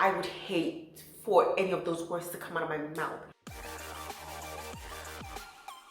I would hate for any of those words to come out of my mouth.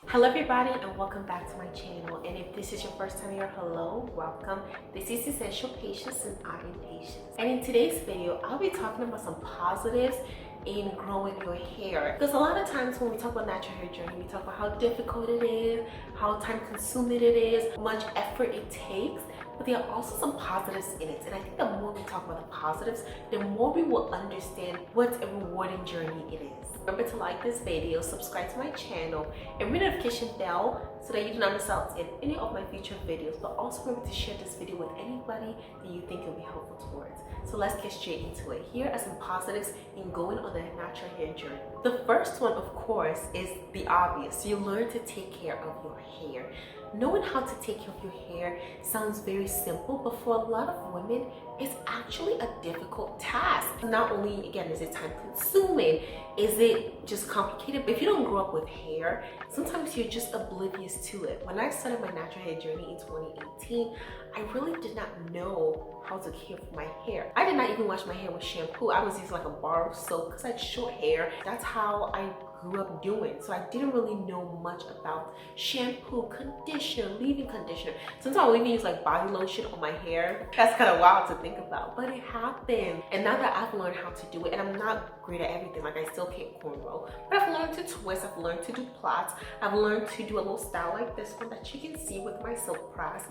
Hello everybody and welcome back to my channel, and if this is your first time here, hello, welcome. This is Essential Patience and Audit Patience, and in today's video I'll be talking about some positives in growing your hair, because a lot of times when we talk about natural hair journey, we talk about how difficult it is, how time consuming it is, how much effort it takes, but there are also some positives in it. And I think the more we talk about the positives, the more we will understand what a rewarding journey it is. Remember to like this video, subscribe to my channel, and ring the notification bell so that you do not miss out in any of my future videos. But also remember to share this video with anybody that you think it will be helpful towards. So let's get straight into it. Here are some positives in going on a natural hair journey. The first one, of course, is the obvious. You learn to take care of your hair. Knowing how to take care of your hair sounds very simple, but for a lot of women, it's actually a difficult task. Not only, again, is it time consuming, is it just complicated, but if you don't grow up with hair, sometimes you're just oblivious to it. When I started my natural hair journey in 2018, I really did not know how to care for my hair. I did not even wash my hair with shampoo. I was using like a bar of soap because I had short hair. That's how I grew up doing. So I didn't really know much about shampoo, conditioner, leave-in conditioner. Sometimes I would even use like body lotion on my hair. That's kind of wild to think about, but it happened. And now that I've learned how to do it, and I'm not great at everything, like I still can't cornrow, but I've learned to twist, I've learned to do plaits, I've learned to do a little style like this one that you can see with my silk press.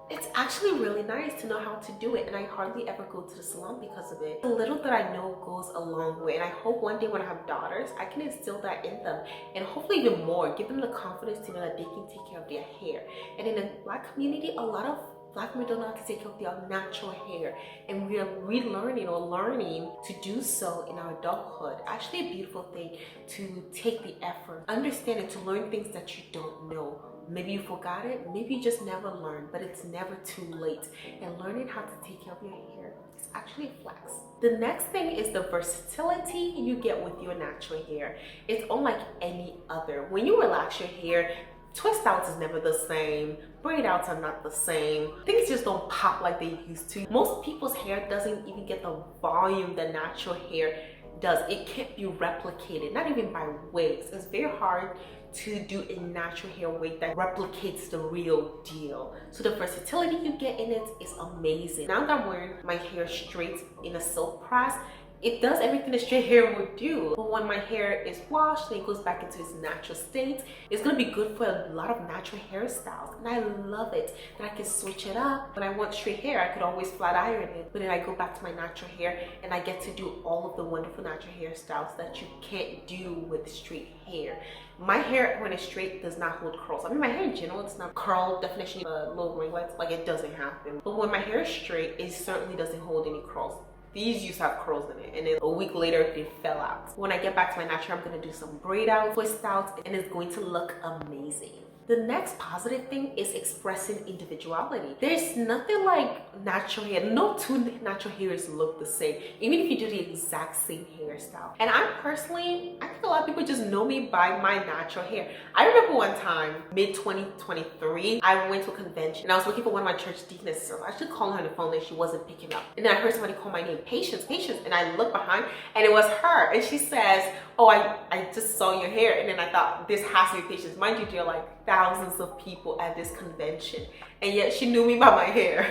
It's actually really nice to know how to do it, and I hardly ever go to the salon because of it. The little that I know goes a long way, and I hope one day when I have daughters, I can instill that in them, and hopefully even more, give them the confidence to know that they can take care of their hair. And in the Black community, a lot of Black women don't know how to take care of their natural hair, and we are relearning or learning to do so in our adulthood. Actually a beautiful thing to take the effort, understand it, to learn things that you don't know. Maybe you forgot it, maybe you just never learned, but it's never too late. And learning how to take care of your hair is actually a flex. The next thing is the versatility you get with your natural hair. It's unlike any other. When you relax your hair, twist outs is never the same, braid outs are not the same. Things just don't pop like they used to. Most people's hair doesn't even get the volume that natural hair does. It can't be replicated, not even by wigs. It's very hard to do a natural hair wig that replicates the real deal. So the versatility you get in it is amazing. Now that I'm wearing my hair straight in a silk press, it does everything a straight hair would do. But when my hair is washed and it goes back into its natural state, it's gonna be good for a lot of natural hairstyles. And I love it that I can switch it up. When I want straight hair, I could always flat iron it. But then I go back to my natural hair and I get to do all of the wonderful natural hairstyles that you can't do with straight hair. My hair, when it's straight, does not hold curls. I mean, my hair in general, it's not curl definition, little ringlets, like it doesn't happen. But when my hair is straight, it certainly doesn't hold any curls. These used to have curls in it, and then a week later they fell out. When I get back to my natural, I'm gonna do some braid out, twist out, and it's going to look amazing. The next positive thing is expressing individuality. There's nothing like natural hair. No two natural hairs look the same, even if you do the exact same hairstyle. And I personally, I think a lot of people just know me by my natural hair. I remember one time, mid-2023, I went to a convention and I was looking for one of my church deaconesses. I was actually calling her on the phone and she wasn't picking up. And then I heard somebody call my name, Patience, Patience. And I looked behind and it was her. And she says, oh, I just saw your hair. And then I thought, this has to be Patience. Mind you, there are like thousands of people at this convention, and yet she knew me by my hair.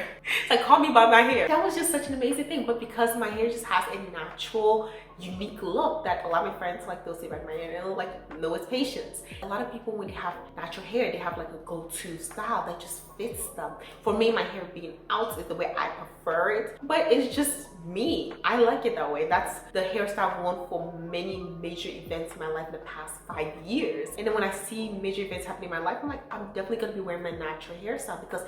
Like, call me by my hair. That was just such an amazing thing. But because my hair just has a natural, unique look that a lot of my friends, like, they'll say about my hair, and they'll like, no, it's Patience. A lot of people, when they have natural hair, they have like a go-to style that just fits them. For me, my hair being out is the way I prefer it, but it's just me. I like it that way. That's the hairstyle I've worn for many major events in my life in the past 5 years. And then when I see major events happening in my life, I'm like, I'm definitely gonna be wearing my natural hairstyle because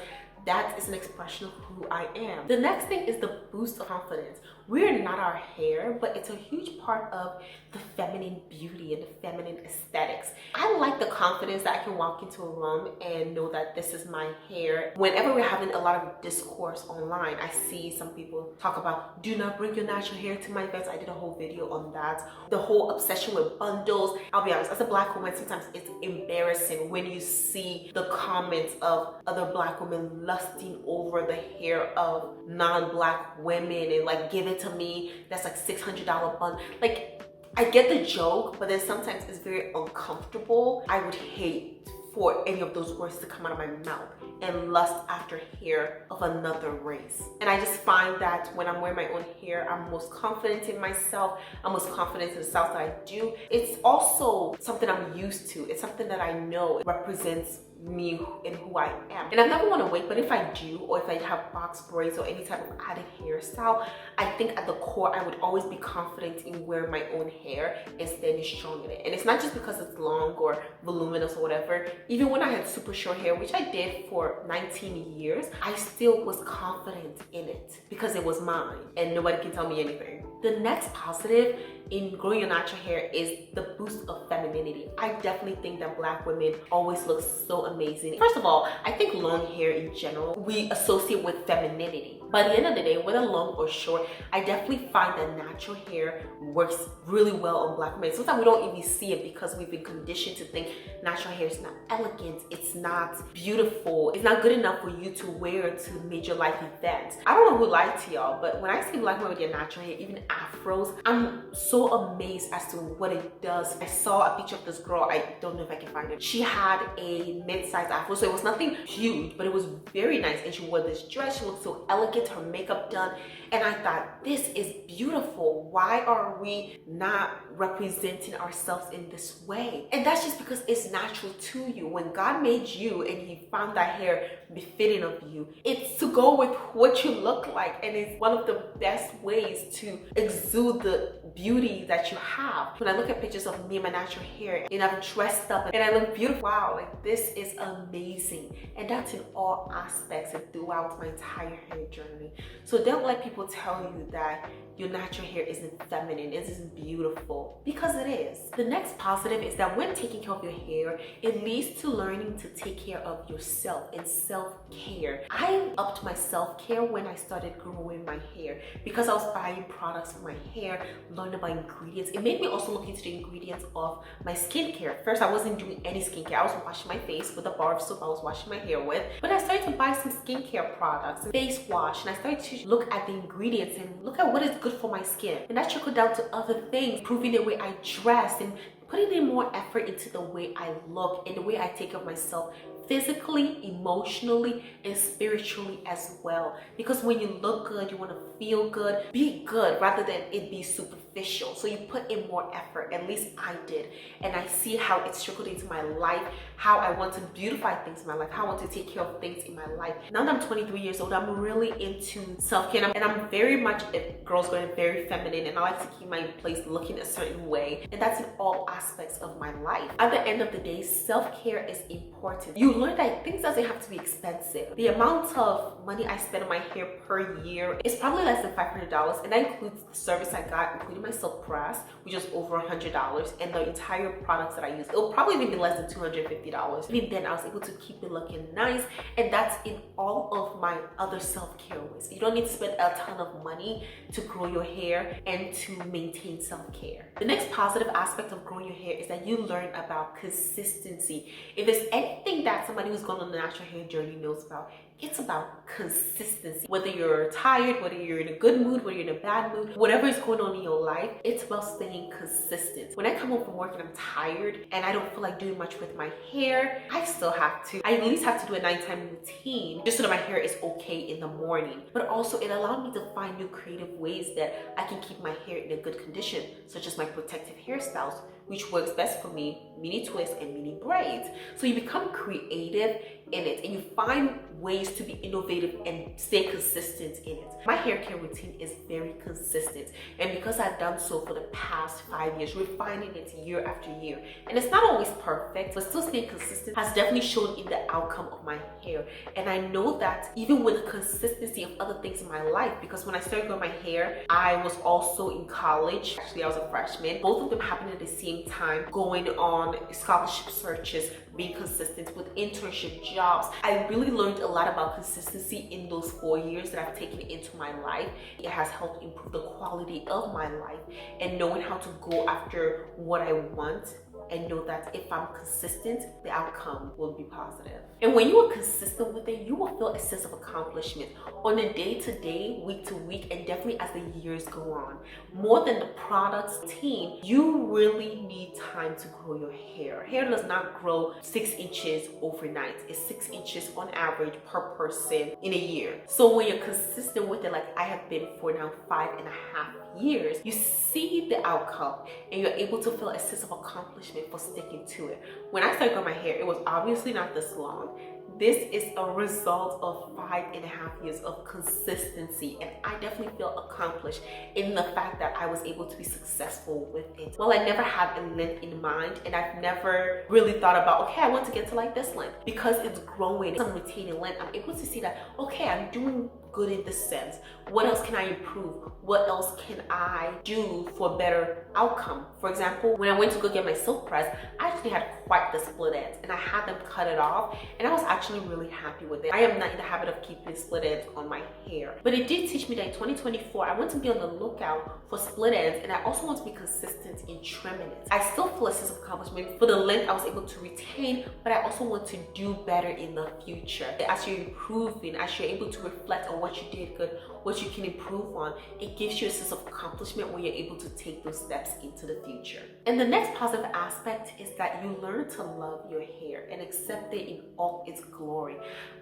that is an expression of who I am. The next thing is the boost of confidence. We're not our hair, but it's a huge part of the feminine beauty and the feminine aesthetics. I like the confidence that I can walk into a room and know that this is my hair. Whenever we're having a lot of discourse online, I see some people talk about, do not bring your natural hair to my events. I did a whole video on that. The whole obsession with bundles. I'll be honest, as a Black woman, sometimes it's embarrassing when you see the comments of other Black women lusting over the hair of non-Black women and like give it it to me, that's like $600 bun. Like, I get the joke, but then sometimes it's very uncomfortable. I would hate for any of those words to come out of my mouth and lust after hair of another race. And I just find that when I'm wearing my own hair, I'm most confident in myself. I'm most confident in the styles that I do. It's also something I'm used to. It's something that I know represents me and who I am. And I never want to wait, but if I do, or if I have box braids or any type of added hairstyle, I think at the core I would always be confident in wearing my own hair and standing strong in it. And it's not just because it's long or voluminous or whatever. Even when I had super short hair, which I did for 19 years, I still was confident in it because it was mine and nobody can tell me anything. The next positive in growing your natural hair is the boost of femininity. I definitely think that Black women always look so amazing. First of all, I think long hair in general, we associate with femininity. But at the end of the day, whether long or short, I definitely find that natural hair works really well on Black women. Sometimes we don't even see it because we've been conditioned to think natural hair is not elegant, it's not beautiful, it's not good enough for you to wear to major life events. I don't know who lied to y'all, but when I see Black women with their natural hair, even afros, I'm so amazed as to what it does. I saw a picture of this girl, I don't know if I can find it. She had a mid-sized afro, so it was nothing huge, but it was very nice. And she wore this dress, she looked so elegant, her makeup done. And I thought, this is beautiful. Why are we not representing ourselves in this way? And that's just because it's natural to you. When God made you and he found that hair befitting of you, it's to go with what you look like. And it's one of the best ways to exude the beauty that you have. When I look at pictures of me and my natural hair and I'm dressed up and I look beautiful, wow, like this is amazing. And that's in all aspects and throughout my entire hair journey. So don't let people tell you that your natural hair isn't feminine, it isn't beautiful, because it is. The next positive is that when taking care of your hair, it leads to learning to take care of yourself and self-care. I upped my self-care when I started growing my hair because I was buying products for my hair, learning about ingredients. It made me also look into the ingredients of my skincare. First, I wasn't doing any skincare. I was washing my face with a bar of soap I was washing my hair with, but I started to buy some skincare products, face wash, and I started to look at the ingredients and look at what is good for my skin. And that trickled down to other things, improving the way I dress and putting in more effort into the way I look and the way I take care of myself physically, emotionally, and spiritually as well. Because when you look good, you want to feel good, be good rather than it be superficial. So you put in more effort, at least I did. And I see how it's trickled into my life, how I want to beautify things in my life, how I want to take care of things in my life. Now that I'm 23 years old, I'm really into self-care, and I'm very much a girl's going very feminine, and I like to keep my place looking a certain way. And that's in all aspects of my life. At the end of the day, self-care is important. You learn that things doesn't have to be expensive. The amount of money I spend on my hair per year is probably less than $500, and that includes the service I got, including my silk press, which is over $100, and the entire products that I use. It'll probably even be less than $250. Even then, I was able to keep it looking nice, and that's in all of my other self-care ways. You don't need to spend a ton of money to grow your hair and to maintain self-care. The next positive aspect of growing your hair is that you learn about consistency. If there's anything that somebody who's gone on the natural hair journey knows about, it's about consistency. Whether you're tired, whether you're in a good mood, whether you're in a bad mood, whatever is going on in your life, it's about staying consistent. When I come home from work and I'm tired and I don't feel like doing much with my hair, I still have to. I at least have to do a nighttime routine just so that my hair is okay in the morning. But also it allowed me to find new creative ways that I can keep my hair in a good condition, such as my protective hairstyles, which works best for me, mini twists and mini braids. So you become creative in it and you find ways to be innovative and stay consistent in it. My hair care routine is very consistent, and because I've done so for the past 5 years, refining it year after year, and it's not always perfect, but still staying consistent has definitely shown in the outcome of my hair. And I know that even with the consistency of other things in my life, because when I started growing my hair, I was also in college. Actually, I was a freshman. Both of them happened at the same time, going on scholarship searches, being consistent with internship jobs. I really learned a lot about consistency in those 4 years that I've taken into my life. It has helped improve the quality of my life and knowing how to go after what I want and know that if I'm consistent, the outcome will be positive. And when you are consistent with it, you will feel a sense of accomplishment on a day-to-day, week-to-week, and definitely as the years go on. More than the products team, you really need time to grow your hair. Hair does not grow 6 inches overnight. It's 6 inches on average per person in a year. So when you're consistent with it, like I have been for now 5.5 years, you see the outcome and you're able to feel a sense of accomplishment for sticking to it. When I started growing my hair, it was obviously not this long. This is a result of 5.5 years of consistency, and I definitely feel accomplished in the fact that I was able to be successful with it. Well, I never had a length in mind, and I've never really thought about, okay, I want to get to like this length. Because it's growing, I'm retaining length, I'm able to see that, okay, I'm doing good in this sense. What else can I improve? What else can I do for a better outcome? For example, when I went to go get my silk press, I actually had quite the split ends, and I had them cut it off, and I was actually really happy with it. I am not in the habit of keeping split ends on my hair, but it did teach me that in 2024, I want to be on the lookout for split ends, and I also want to be consistent in trimming it. I still feel a sense of accomplishment for the length I was able to retain, but I also want to do better in the future. As you're improving, as you're able to reflect on what you did good, what you can improve on, it gives you a sense of accomplishment when you're able to take those steps into the future. And the next positive aspect is that you learn to love your hair and accept it in all its glory.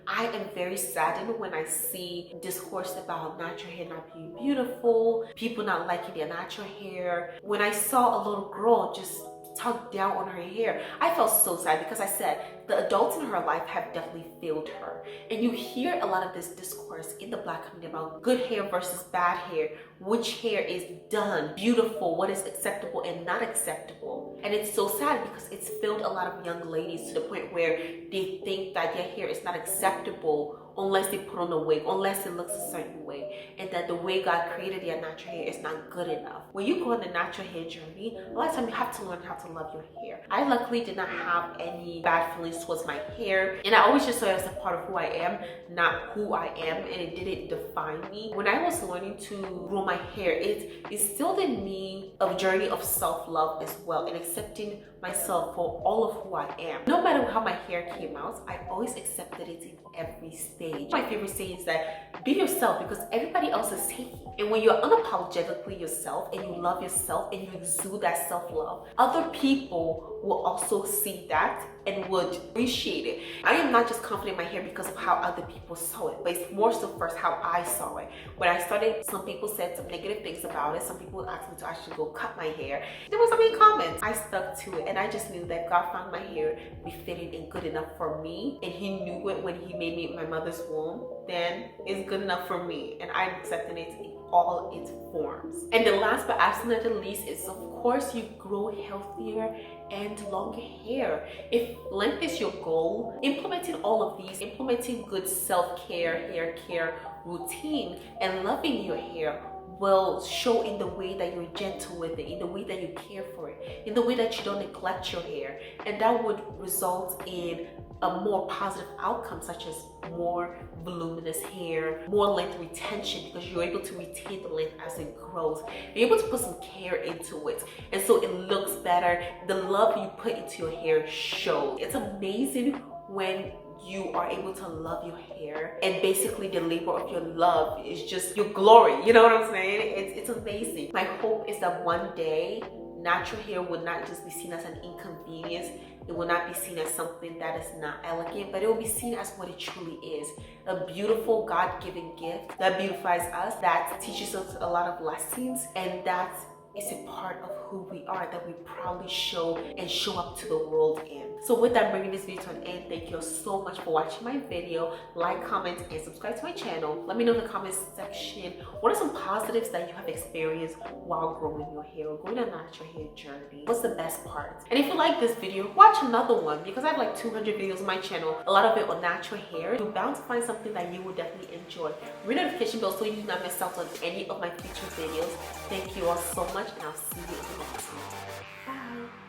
I am very saddened when I see discourse about natural hair not being beautiful, people not liking their natural hair. When I saw a little girl just tugged down on her hair, I felt so sad because I said the adults in her life have definitely failed her. And you hear a lot of this discourse in the Black community about good hair versus bad hair, which hair is done beautiful, what is acceptable and not acceptable. And it's so sad because it's failed a lot of young ladies to the point where they think that their hair is not acceptable unless they put on a wig, unless it looks a certain way, and that the way God created their natural hair is not good enough. When you go on the natural hair journey, a lot of times you have to learn how to love your hair. I luckily did not have any bad feelings towards my hair, and I always just saw it as a part of who I am, not who I am, and it didn't define me. When I was learning to grow my hair, it instilled in me a journey of self-love as well, and accepting myself for all of who I am. No matter how my hair came out, I always accepted it in every stage. My favorite saying is that be yourself because everybody else is taking. And when you're unapologetically yourself and you love yourself and you exude that self-love, other people will also see that and would appreciate it. I am not just confident in my hair because of how other people saw it, but it's more so first how I saw it. When I started, some people said some negative things about it. Some people asked me to actually go cut my hair. There were some mean comments. I stuck to it, and I just knew that God found my hair befitting and good enough for me, and He knew it when He made me in my mother's womb. Then it's good enough for me, and I'm accepting it in all its forms. And the last but absolutely not the least is, of course, you grow healthier and longer hair. If length is your goal, implementing all of these, implementing good self-care, hair care routine, and loving your hair will show in the way that you're gentle with it, in the way that you care for it, in the way that you don't neglect your hair. And that would result in a more positive outcome, such as more voluminous hair, more length retention, because you're able to retain the length as it grows. You're able to put some care into it, and so it looks better. The love you put into your hair shows. It's amazing when you are able to love your hair, and basically the labor of your love is just your glory. You know what I'm saying? It's amazing. My hope is that one day natural hair would not just be seen as an inconvenience. It will not be seen as something that is not elegant, but it will be seen as what it truly is. A beautiful God-given gift that beautifies us, that teaches us a lot of lessons, and that is a part of who we are, that we proudly show and show up to the world in. So with that, bringing this video to an end, thank you so much for watching my video. Like, comment, and subscribe to my channel. Let me know in the comment section, what are some positives that you have experienced while growing your hair or going on a natural hair journey? What's the best part? And if you like this video, watch another one, because I have like 200 videos on my channel, a lot of it on natural hair. You're bound to find something that you will definitely enjoy. Ring the notification bell so you do not miss out on any of my future videos. Thank you all so much, and I'll see you in the next one. Bye.